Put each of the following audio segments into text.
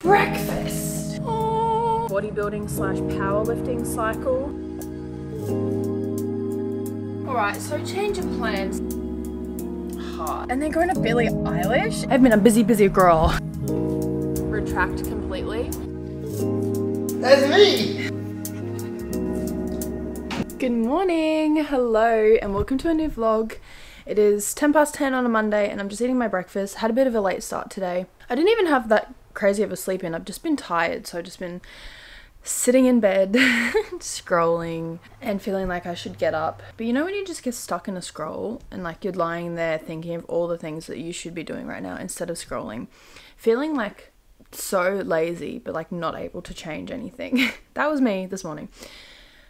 Breakfast. Oh. Bodybuilding slash powerlifting cycle. Alright, so change of plans. Hard. And then going to Billie Eilish. I've been a busy girl. Retract completely. That's me! Good morning, hello, and welcome to a new vlog. It is 10 past 10 on a Monday and I'm just eating my breakfast. Had a bit of a late start today. I didn't even have that crazy of a sleep in. I've just been tired, so I've just been sitting in bed, scrolling and feeling like I should get up. But you know when you just get stuck in a scroll and like you're lying there thinking of all the things that you should be doing right now instead of scrolling, feeling like so lazy but like not able to change anything. That was me this morning.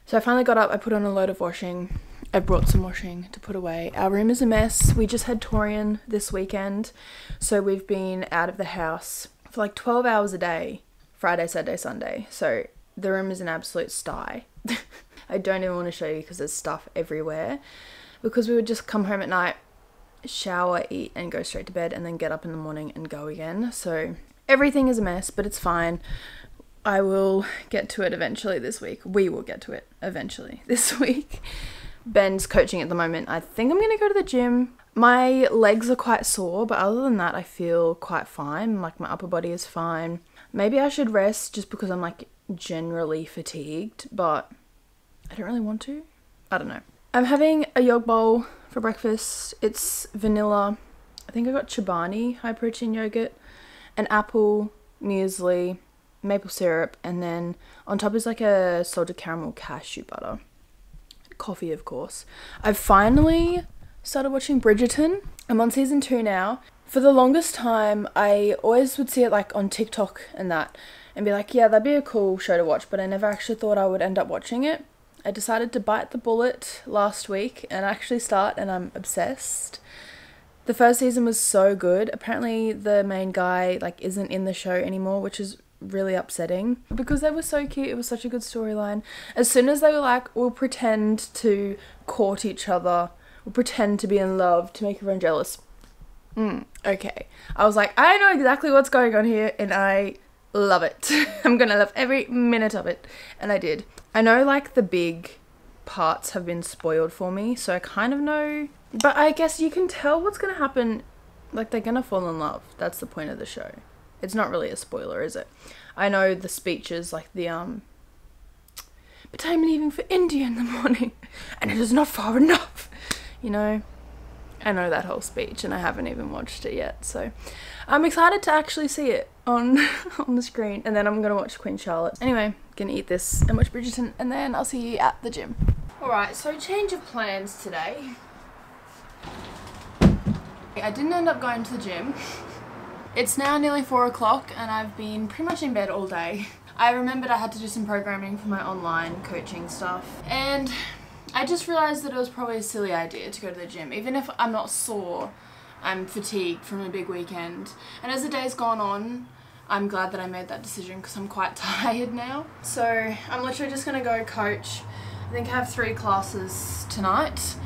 So I finally got up, I put on a load of washing. I brought some washing to put away. Our room is a mess. We just had Torian this weekend, so we've been out of the house for like 12 hours a day, Friday, Saturday, Sunday. So the room is an absolute sty. I don't even want to show you because there's stuff everywhere, because we would just come home at night, shower, eat and go straight to bed and then get up in the morning and go again. So everything is a mess, but it's fine. I will get to it eventually this week. We will get to it eventually this week. Ben's coaching at the moment. I think I'm going to go to the gym. My legs are quite sore, but other than that, I feel quite fine. Like my upper body is fine. Maybe I should rest just because I'm like generally fatigued, but I don't really want to. I don't know. I'm having a yog bowl for breakfast. It's vanilla. I think I got Chobani high protein yogurt, an apple, muesli, maple syrup, and then on top is like a salted caramel cashew butter. Coffee, of course. I've finally started watching Bridgerton. I'm on season 2 now. For the longest time, I always would see it like on TikTok and that and be like, yeah, that'd be a cool show to watch, but I never actually thought I would end up watching it. I decided to bite the bullet last week and actually start, and I'm obsessed. The first season was so good. Apparently the main guy like isn't in the show anymore, which is really upsetting because they were so cute. It was such a good storyline. As soon as they were like, we'll pretend to court each other, we'll pretend to be in love to make everyone jealous. Okay. I was like, I know exactly what's going on here and I love it. I'm gonna love every minute of it. And I did. I know like the big parts have been spoiled for me, so I kind of know, but I guess you can tell what's gonna happen. Like they're gonna fall in love. That's the point of the show. It's not really a spoiler, is it? I know the speeches, like the, but I'm leaving for India in the morning, and it is not far enough. You know, I know that whole speech, and I haven't even watched it yet, so I'm excited to actually see it on, on the screen, and then I'm gonna watch Queen Charlotte. Anyway, gonna eat this and watch Bridgerton, and then I'll see you at the gym. Alright, so change of plans today. I didn't end up going to the gym. It's now nearly 4 o'clock and I've been pretty much in bed all day. I remembered I had to do some programming for my online coaching stuff, and I just realised that it was probably a silly idea to go to the gym. Even if I'm not sore, I'm fatigued from a big weekend. And as the day's gone on, I'm glad that I made that decision because I'm quite tired now. So I'm literally just going to go coach. I think I have 3 classes tonight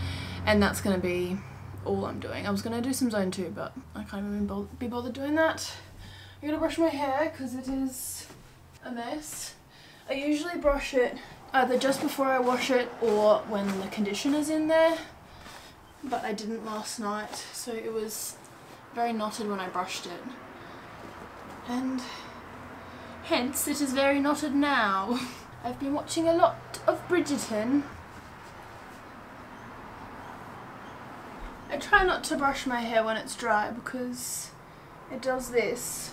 and that's going to be all I'm doing. I was going to do some zone 2, but I can't even be bothered doing that. I'm going to brush my hair because it is a mess. I usually brush it either just before I wash it or when the conditioner's in there, but I didn't last night, so it was very knotted when I brushed it. And hence it is very knotted now. I've been watching a lot of Bridgerton. I try not to brush my hair when it's dry because it does this.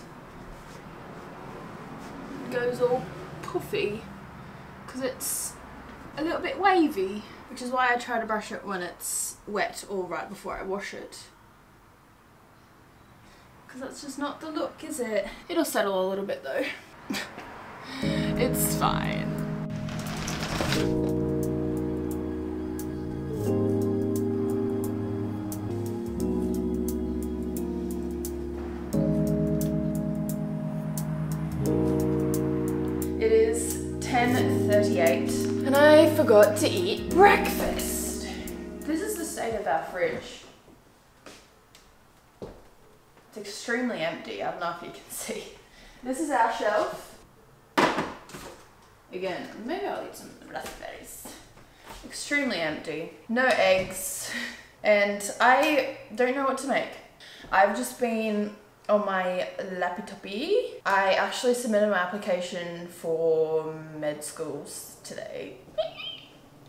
It goes all puffy because it's a little bit wavy, which is why I try to brush it when it's wet or right before I wash it. Because that's just not the look, is it? It'll settle a little bit though. It's fine. It is 10:38 and I forgot to eat breakfast. This is the state of our fridge. It's extremely empty. I don't know if you can see. This is our shelf. Again, maybe I'll eat some raspberries. Extremely empty. No eggs. And I don't know what to make. I've just been on my lappy toppy. I actually submitted my application for med schools today.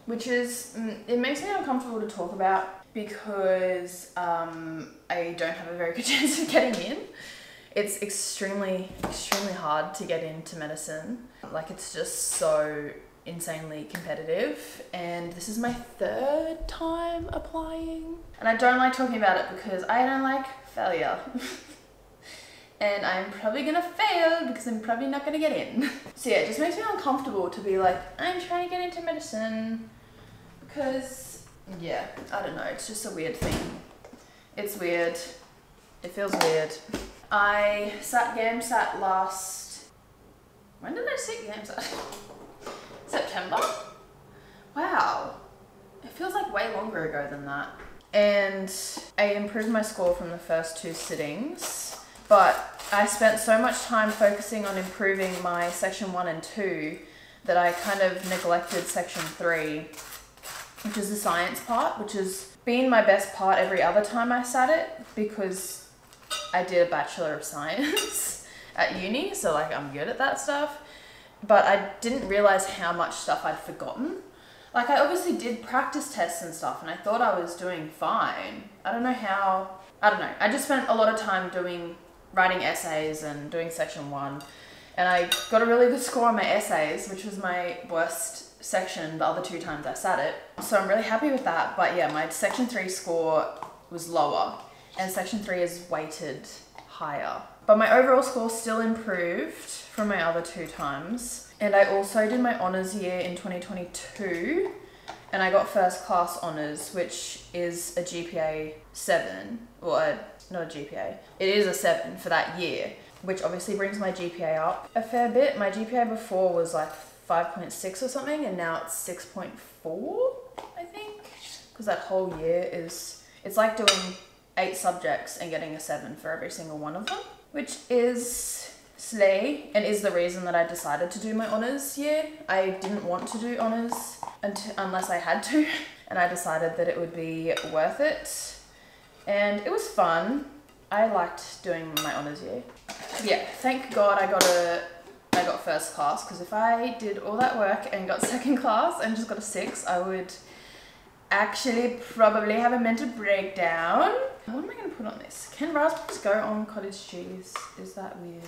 Which is, it makes me uncomfortable to talk about because I don't have a very good chance of getting in. It's extremely hard to get into medicine. Like, it's just so insanely competitive, and this is my 3rd time applying. And I don't like talking about it because I don't like failure. And I'm probably gonna fail because I'm probably not gonna get in. So yeah, it just makes me uncomfortable to be like, I'm trying to get into medicine because, yeah, I don't know, it's just a weird thing. It's weird. It feels weird. I sat GAMSAT last... When did I sit GAMSAT? September? Wow. It feels like way longer ago than that. And I improved my score from the first 2 sittings, but I spent so much time focusing on improving my section 1 and 2 that I kind of neglected section 3, which is the science part, which has been my best part every other time I sat it because I did a Bachelor of Science at uni, so like I'm good at that stuff. But I didn't realize how much stuff I'd forgotten. Like, I obviously did practice tests and stuff and I thought I was doing fine. I don't know how, I don't know. I just spent a lot of time writing essays and doing section 1. And I got a really good score on my essays, which was my worst section the other 2 times I sat it. So I'm really happy with that. But yeah, my section 3 score was lower and section 3 is weighted higher. But my overall score still improved from my other 2 times. And I also did my honours year in 2022 and I got first class honours, which is a GPA 7, or not a GPA, it is a 7 for that year, which obviously brings my GPA up a fair bit. My GPA before was like 5.6 or something and now it's 6.4, I think, because that whole year is, it's like doing 8 subjects and getting a 7 for every single one of them, which is slay and is the reason that I decided to do my honours year. I didn't want to do honours unless I had to, and I decided that it would be worth it, and it was fun. I liked doing my honours year. Yeah, thank God I got first class, because if I did all that work and got second class and just got a 6, I would actually probably have a mental breakdown. What am I going to put on this? Can raspberries go on cottage cheese? Is that weird?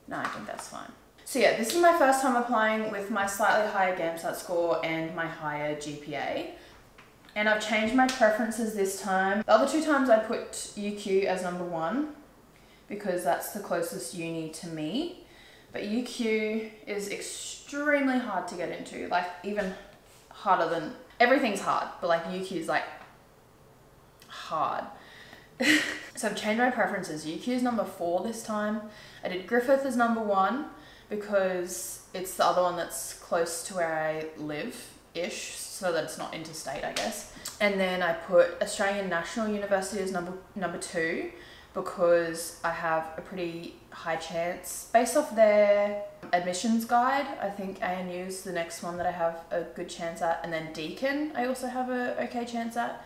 No, I think that's fine. So yeah, this is my first time applying with my slightly higher GAMSAT score and my higher GPA. And I've changed my preferences this time. The other 2 times I put UQ as number 1 because that's the closest uni to me. But UQ is extremely hard to get into, like even harder than, everything's hard, but like UQ is like hard. So I've changed my preferences. UQ is number 4 this time. I did Griffith as number 1 because it's the other one that's close to where I live-ish, so that it's not interstate, I guess. And then I put Australian National University as number 2 because I have a pretty high chance, based off their admissions guide, I think ANU is the next one that I have a good chance at, and then Deakin I also have a okay chance at.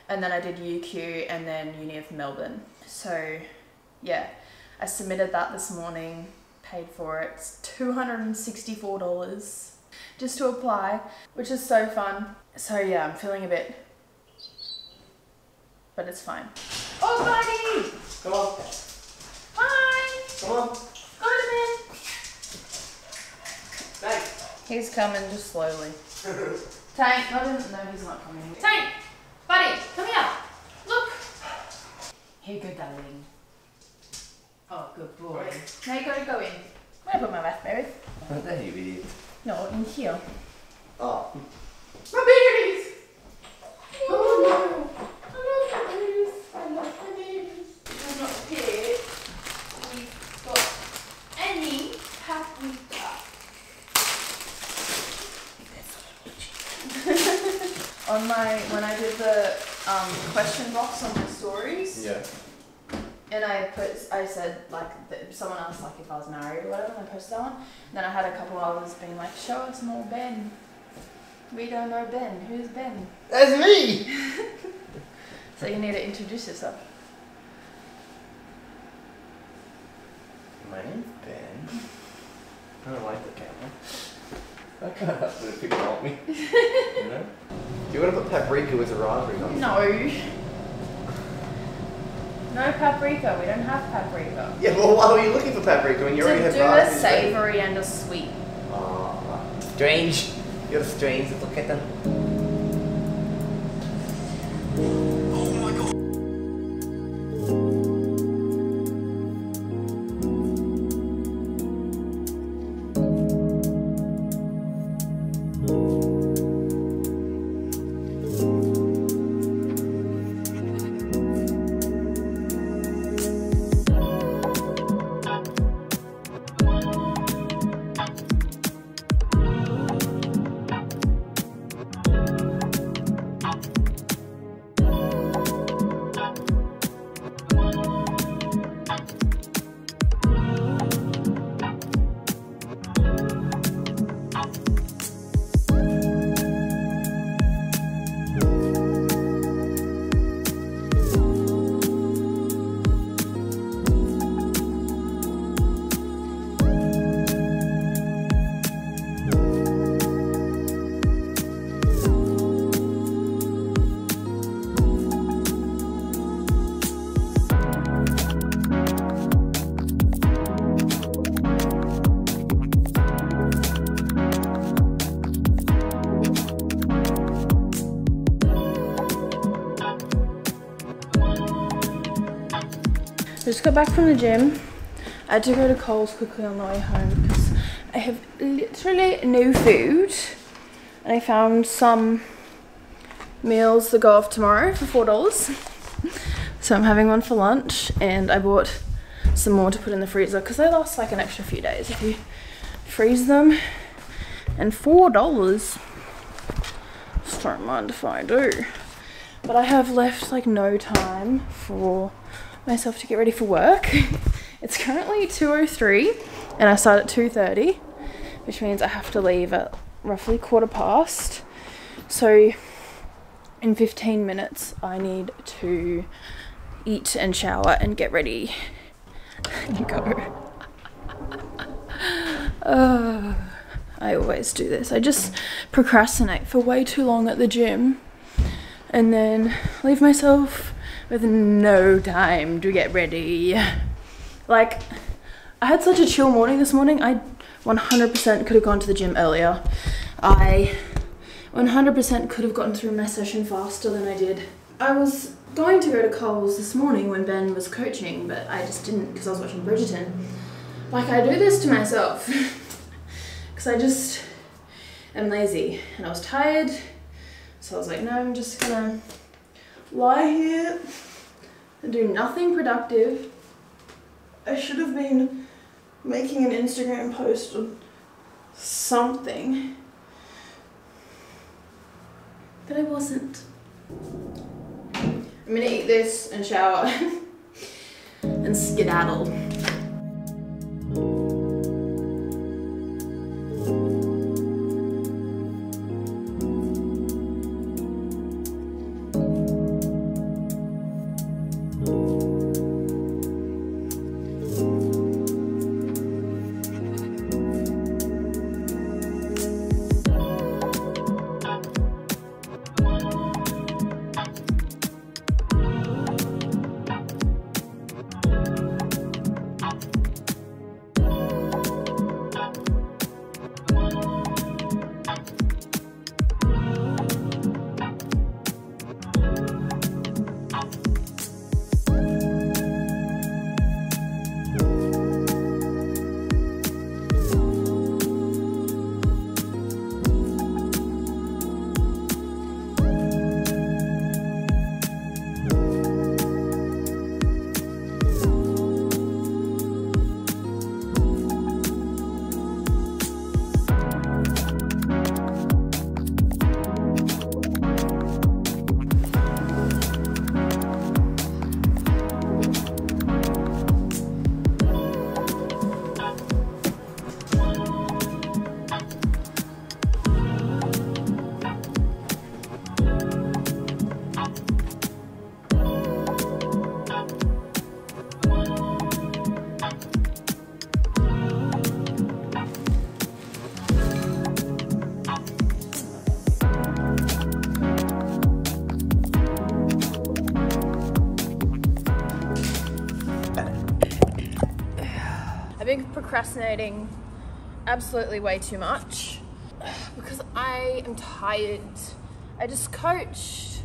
And then I did UQ and then Uni of Melbourne. So yeah, I submitted that this morning, paid for it. It's $264 just to apply, which is so fun. So yeah, I'm feeling a bit, but it's fine. Oh, buddy! Come on. Hi! Come on. Go to bed. Tank. He's coming just slowly. Tank, no, he's not coming. Tank! Buddy, come here. Look. Here you go, darling. Oh, good boy. Now you gotta go in. Where did I put my raspberries? Right there, you idiot. No, in here. Oh. My berries! Oh no! I love the berries. I love the berries. I'm not here. We've got any paprika. When I did the question box on my stories, Yeah. And I said like someone asked like if I was married or whatever, and I posted that one. And then I had a couple others being like, show us more Ben. We don't know Ben. Who's Ben? That's me! So you need to introduce yourself. My name's Ben. I don't like the camera. I can't help it if you want me. You know? Do you want to put paprika with a raspberry on? No. No paprika. We don't have paprika. Yeah, well, why were you looking for paprika when you already have To do a raspberries? savoury and a sweet. Oh, strange. You're strange little kitten. I just got back from the gym. I had to go to Coles quickly on the way home because I have literally no food. And I found some meals that go off tomorrow for $4. So I'm having one for lunch, and I bought some more to put in the freezer because they last like an extra few days if you freeze them. And $4, just don't mind if I do. But I have left like no time for myself to get ready for work. It's currently 2:03 and I start at 2:30, which means I have to leave at roughly 1:15. So in 15 minutes I need to eat and shower and get ready and go. I always do this. I just procrastinate for way too long at the gym and then leave myself with no time to get ready. Like, I had such a chill morning this morning. I 100% could have gone to the gym earlier. I 100% could have gotten through my session faster than I did. I was going to go to Coles this morning when Ben was coaching, but I just didn't because I was watching Bridgerton. Like, I do this to myself because I just am lazy and I was tired. So I was like, no, I'm just gonna lie here and do nothing productive. I should have been making an Instagram post or something, but I wasn't. I'm gonna eat this and shower and skedaddle. procrastinating absolutely way too much because I am tired. I just coached.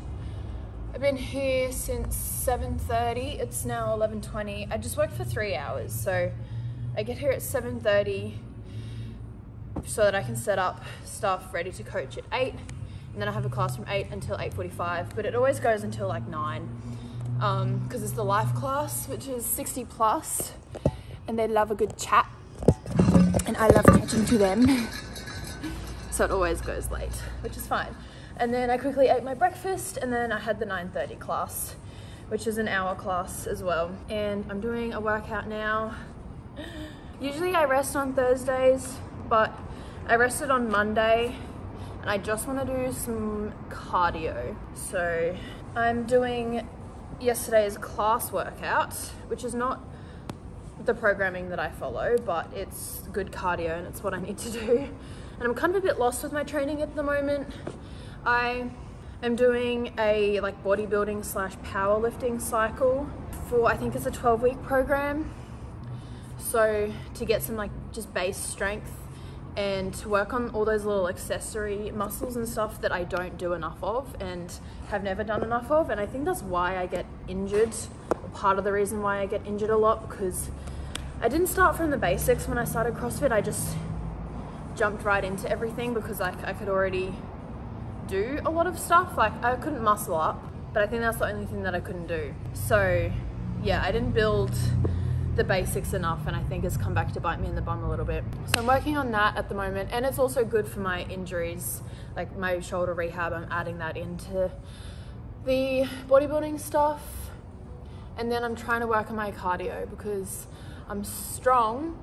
I've been here since 7:30. It's now 11:20. I just worked for 3 hours, so I get here at 7:30 so that I can set up stuff ready to coach at 8, and then I have a class from 8 until 8:45, but it always goes until like 9 because it's the life class, which is 60 plus, and they love a good chat and I love chatting to them. So it always goes late, which is fine. And then I quickly ate my breakfast, and then I had the 9:30 class, which is an hour class as well. And I'm doing a workout now. Usually I rest on Thursdays, but I rested on Monday and I just want to do some cardio. So I'm doing yesterday's class workout, which is not the programming that I follow, but it's good cardio and it's what I need to do. And I'm kind of a bit lost with my training at the moment. I am doing a like bodybuilding / powerlifting cycle for, I think it's a 12-week program. So to get some like just base strength and to work on all those little accessory muscles and stuff that I don't do enough of and have never done enough of. And I think that's why I get injured, or part of the reason why I get injured a lot, because I didn't start from the basics when I started CrossFit. I just jumped right into everything because I could already do a lot of stuff. Like I couldn't muscle up, but I think that's the only thing that I couldn't do. So yeah, I didn't build the basics enough, and I think it's come back to bite me in the bum a little bit. So I'm working on that at the moment, and it's also good for my injuries, like my shoulder rehab. I'm adding that into the bodybuilding stuff, and then I'm trying to work on my cardio because I'm strong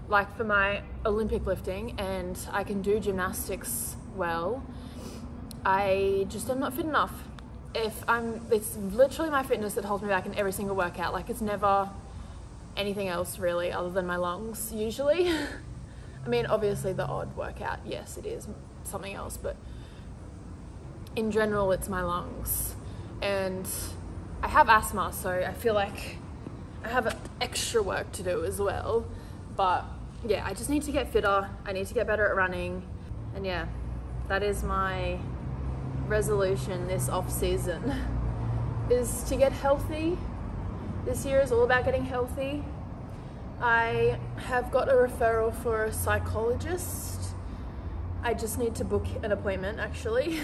like for my Olympic lifting and I can do gymnastics well. I just am not fit enough. It's literally my fitness that holds me back in every single workout. Like it's never anything else really other than my lungs usually. I mean, obviously the odd workout, yes, it is something else, but in general it's my lungs. And I have asthma, so I feel like I have extra work to do as well. But yeah, I just need to get fitter. I need to get better at running. And yeah, that is my resolution this off season, is to get healthy. This year is all about getting healthy. I have got a referral for a psychologist. I just need to book an appointment actually.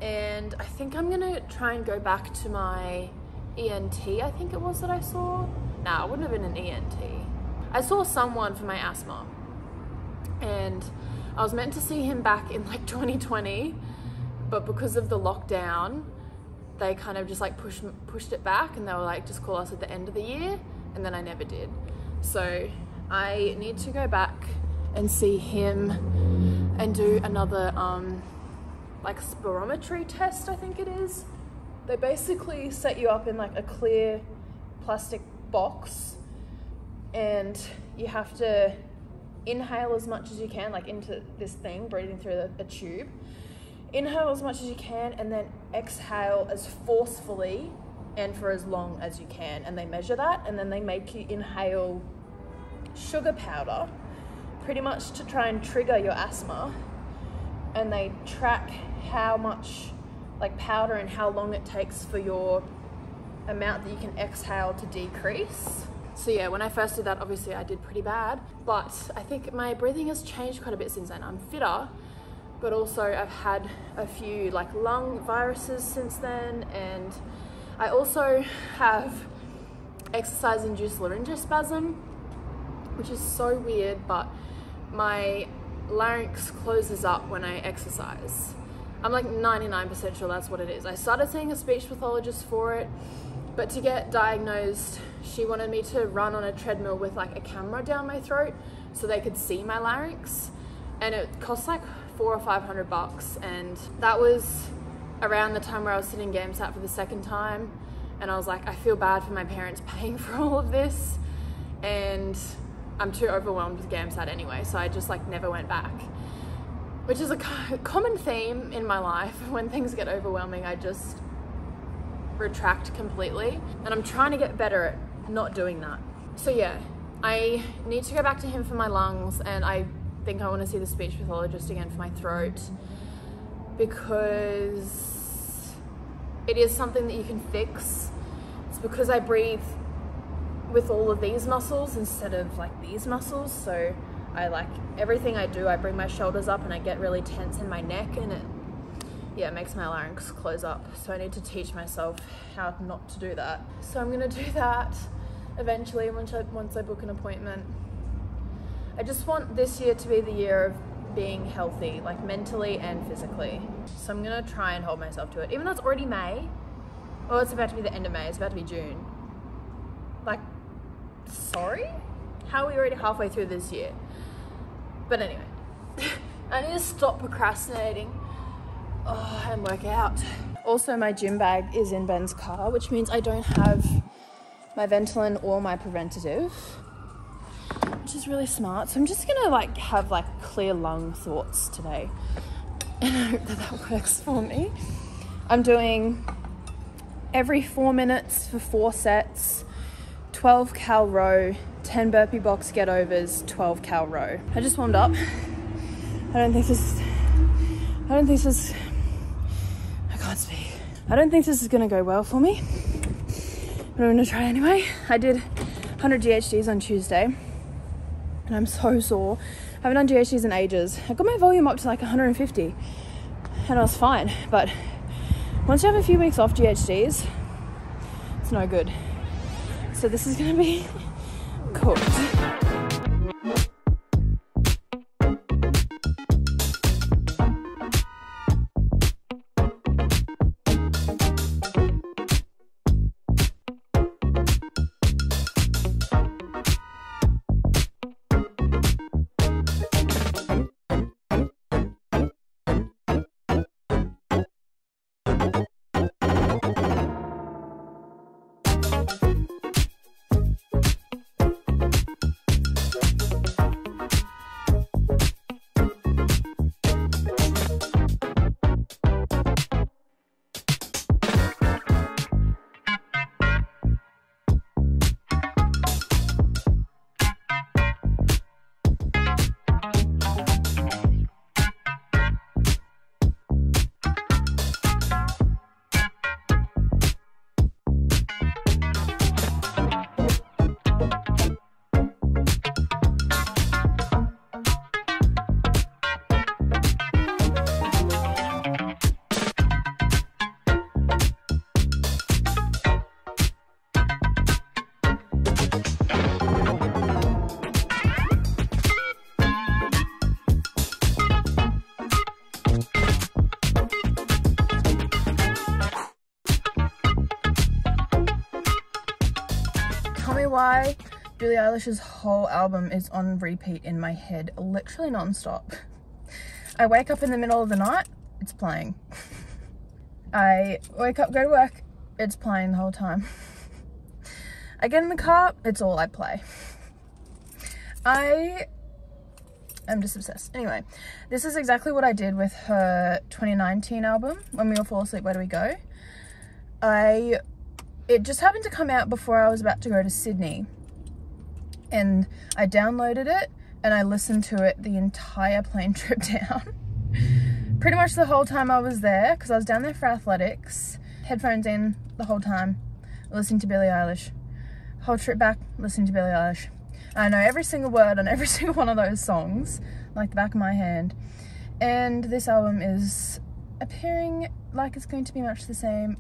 And I think I'm gonna try and go back to my ENT, I think it was that I saw. Nah, it wouldn't have been an ENT. I saw someone for my asthma, and I was meant to see him back in like 2020, but because of the lockdown, they kind of just like pushed it back, and they were like, just call us at the end of the year, and then I never did. So I need to go back and see him and do another like spirometry test, I think it is. They basically set you up in like a clear plastic box, and you have to inhale as much as you can, like into this thing, breathing through a tube. Inhale as much as you can, and then exhale as forcefully and for as long as you can. And they measure that, and then they make you inhale sugar powder, pretty much to try and trigger your asthma. And they track how much like powder and how long it takes for your amount that you can exhale to decrease. So yeah, when I first did that, obviously I did pretty bad, but I think my breathing has changed quite a bit since then. I'm fitter, but also I've had a few like lung viruses since then, and I also have exercise-induced laryngospasm, which is so weird, but my larynx closes up when I exercise. I'm like 99% sure that's what it is. I started seeing a speech pathologist for it, but to get diagnosed, she wanted me to run on a treadmill with like a camera down my throat so they could see my larynx, and it cost like $400 or $500, and that was around the time where I was sitting GameSat for the second time, and I was like, I feel bad for my parents paying for all of this, and I'm too overwhelmed with GameSat anyway, so I just like never went back, which is a common theme in my life. When things get overwhelming, I just retract completely, and I'm trying to get better at not doing that. So yeah, I need to go back to him for my lungs, and I think I want to see the speech pathologist again for my throat, because it is something that you can fix. It's because I breathe with all of these muscles instead of like these muscles, so I like everything I do, I bring my shoulders up and I get really tense in my neck, and it makes my larynx close up. So I need to teach myself how not to do that. So I'm gonna do that eventually once I book an appointment. I just want this year to be the year of being healthy, like mentally and physically. So I'm gonna try and hold myself to it, even though it's already May. Oh, it's about to be the end of May, it's about to be June. Like, sorry? How are we already halfway through this year? But anyway, I need to stop procrastinating and work out. Also, my gym bag is in Ben's car, which means I don't have my Ventolin or my preventative, which is really smart. So I'm just gonna like have like clear lung thoughts today, and I hope that works for me. I'm doing every 4 minutes for 4 sets, 12 cal row, 10 burpee box get overs, 12 cal row. I just warmed up. I don't think this is gonna go well for me, but I'm gonna try anyway. I did 100 GHDs on Tuesday, and I'm so sore. I haven't done GHDs in ages. I got my volume up to like 150, and I was fine, but once you have a few weeks off GHDs, it's no good. So this is gonna be cooked. Why Billie Eilish's whole album is on repeat in my head, literally non-stop. I wake up in the middle of the night, it's playing. I wake up, go to work, it's playing the whole time. I get in the car, it's all I play. I'm just obsessed. Anyway, this is exactly what I did with her 2019 album, When We All Fall Asleep, Where Do We Go? It just happened to come out before I was about to go to Sydney, and I downloaded it and I listened to it the entire plane trip down. Pretty much the whole time I was there, because I was down there for athletics, headphones in the whole time, listening to Billie Eilish. Whole trip back, listening to Billie Eilish. I know every single word on every single one of those songs, like the back of my hand. And this album is appearing like it's going to be much the same.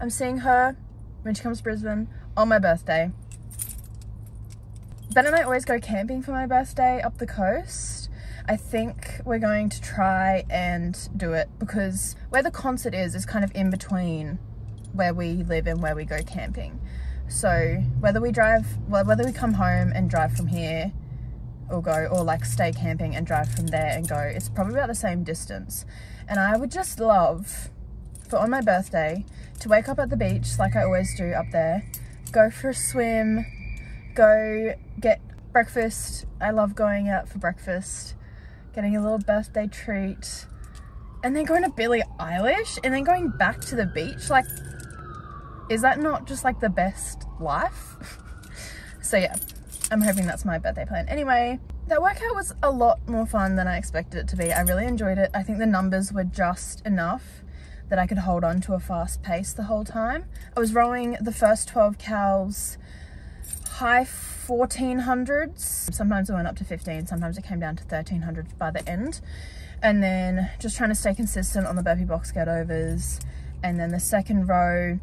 I'm seeing her when she comes to Brisbane on my birthday. Ben and I always go camping for my birthday up the coast. I think we're going to try and do it, because where the concert is kind of in between where we live and where we go camping. So whether we come home and drive from here or like stay camping and drive from there and go, it's probably about the same distance. And I would just love for on my birthday to wake up at the beach like I always do up there, go for a swim, go get breakfast. I love going out for breakfast, getting a little birthday treat, and then going to Billie Eilish and then going back to the beach. Like, is that not just like the best life? So yeah, I'm hoping that's my birthday plan. Anyway, that workout was a lot more fun than I expected it to be. I really enjoyed it. I think the numbers were just enough that I could hold on to a fast pace the whole time. I was rowing the first 12 cals high 1400s. Sometimes it went up to 15, sometimes it came down to 1300 by the end. And then just trying to stay consistent on the burpee box get overs. And then the second row,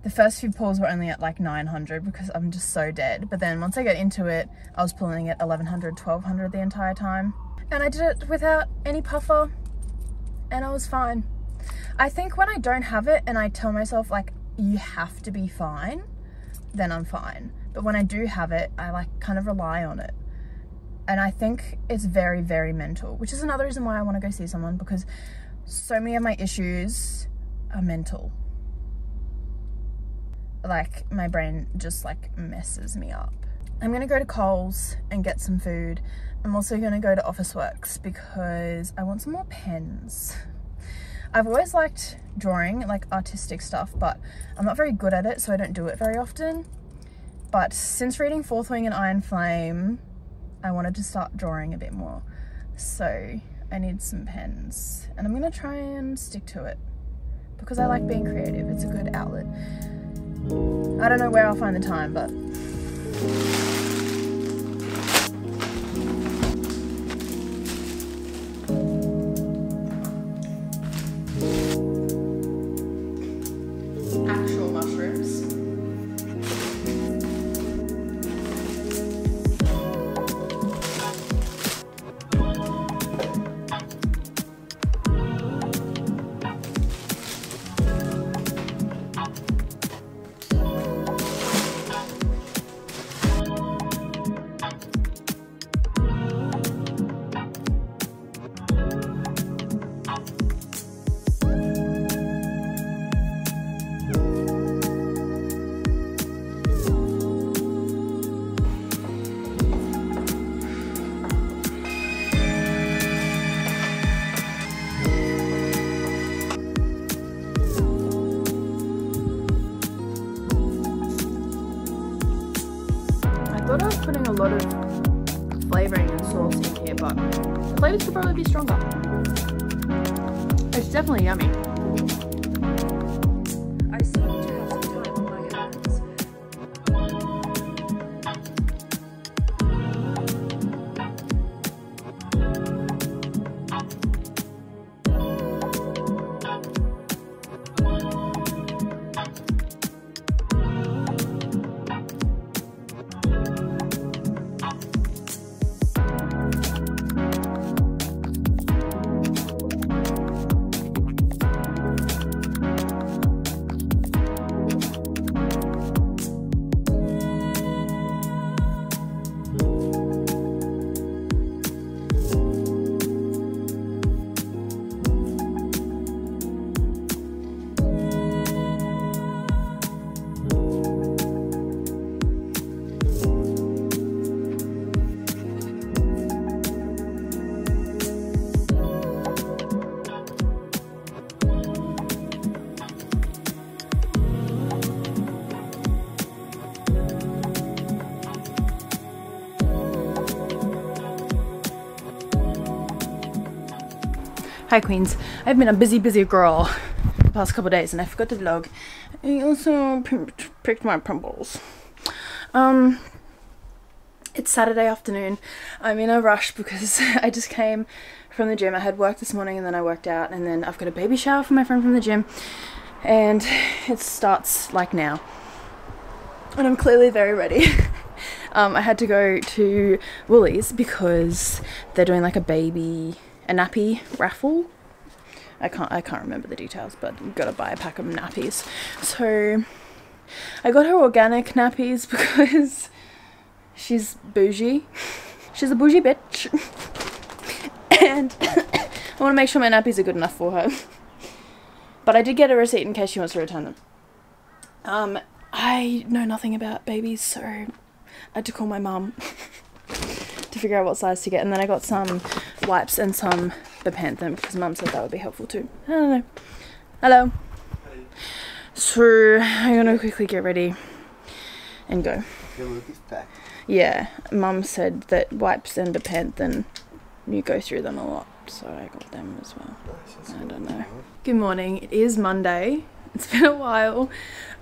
the first few pulls were only at like 900 because I'm just so dead. But then once I got into it, I was pulling at 1100, 1200 the entire time. And I did it without any puffer and I was fine. I think when I don't have it and I tell myself like, you have to be fine, then I'm fine. But when I do have it, I like kind of rely on it. And I think it's very, very mental, which is another reason why I want to go see someone, because so many of my issues are mental. Like my brain just like messes me up. I'm gonna go to Coles and get some food. I'm also gonna go to Officeworks because I want some more pens. I've always liked drawing, like artistic stuff, but I'm not very good at it, so I don't do it very often. But since reading Fourth Wing and Iron Flame, I wanted to start drawing a bit more. So I need some pens and I'm gonna try and stick to it because I like being creative. It's a good outlet. I don't know where I'll find the time, but actual mushrooms. I thought I was putting a lot of flavouring and sauce in here, but the flavours could probably be stronger. It's definitely yummy. I seem to have some time on my hands. Hi Queens, I've been a busy girl the past couple of days and I forgot to vlog. I also pricked my pimples. It's Saturday afternoon. I'm in a rush because I just came from the gym. I had work this morning and then I worked out, and then I've got a baby shower for my friend from the gym and it starts like now. And I'm clearly very ready. I had to go to Woolies because they're doing like a nappy raffle. I can't remember the details, but you've got to buy a pack of nappies. So I got her organic nappies because she's bougie. She's a bougie bitch. And I want to make sure my nappies are good enough for her. But I did get a receipt in case she wants to return them. I know nothing about babies, so I had to call my mum to figure out what size to get, and then I got some wipes and some Bepanthen because mum said that would be helpful too. I don't know. Hello. Hey. So I'm gonna quickly get ready and go. Your look is packed. Yeah, Mum said that wipes and depend, then you go through them a lot, so I got them as well. I don't know. Good morning, it is Monday. It's been a while.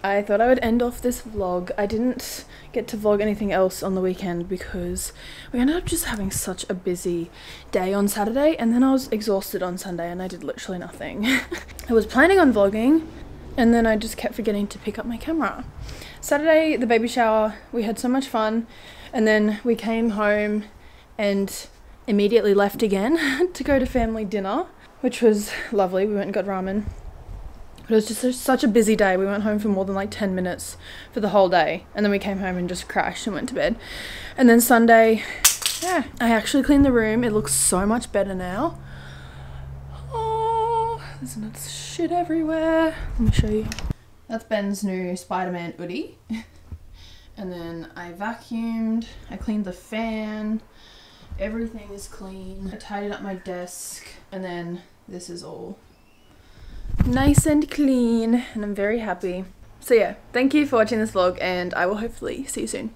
I thought I would end off this vlog. I didn't get to vlog anything else on the weekend because we ended up just having such a busy day on Saturday, and then I was exhausted on Sunday and I did literally nothing. I was planning on vlogging and then I just kept forgetting to pick up my camera. Saturday, the baby shower, we had so much fun, and then we came home and immediately left again to go to family dinner, which was lovely. We went and got ramen. But it was just such a busy day. We went home for more than like 10 minutes for the whole day, and then we came home and just crashed and went to bed. And then Sunday, yeah, I actually cleaned the room. It looks so much better now. Oh, there's nuts shit everywhere. Let me show you. That's Ben's new Spider-Man hoodie. And then I vacuumed, I cleaned the fan, everything is clean. I tidied up my desk, and then this is all nice and clean, and I'm very happy. So yeah, thank you for watching this vlog, and I will hopefully see you soon.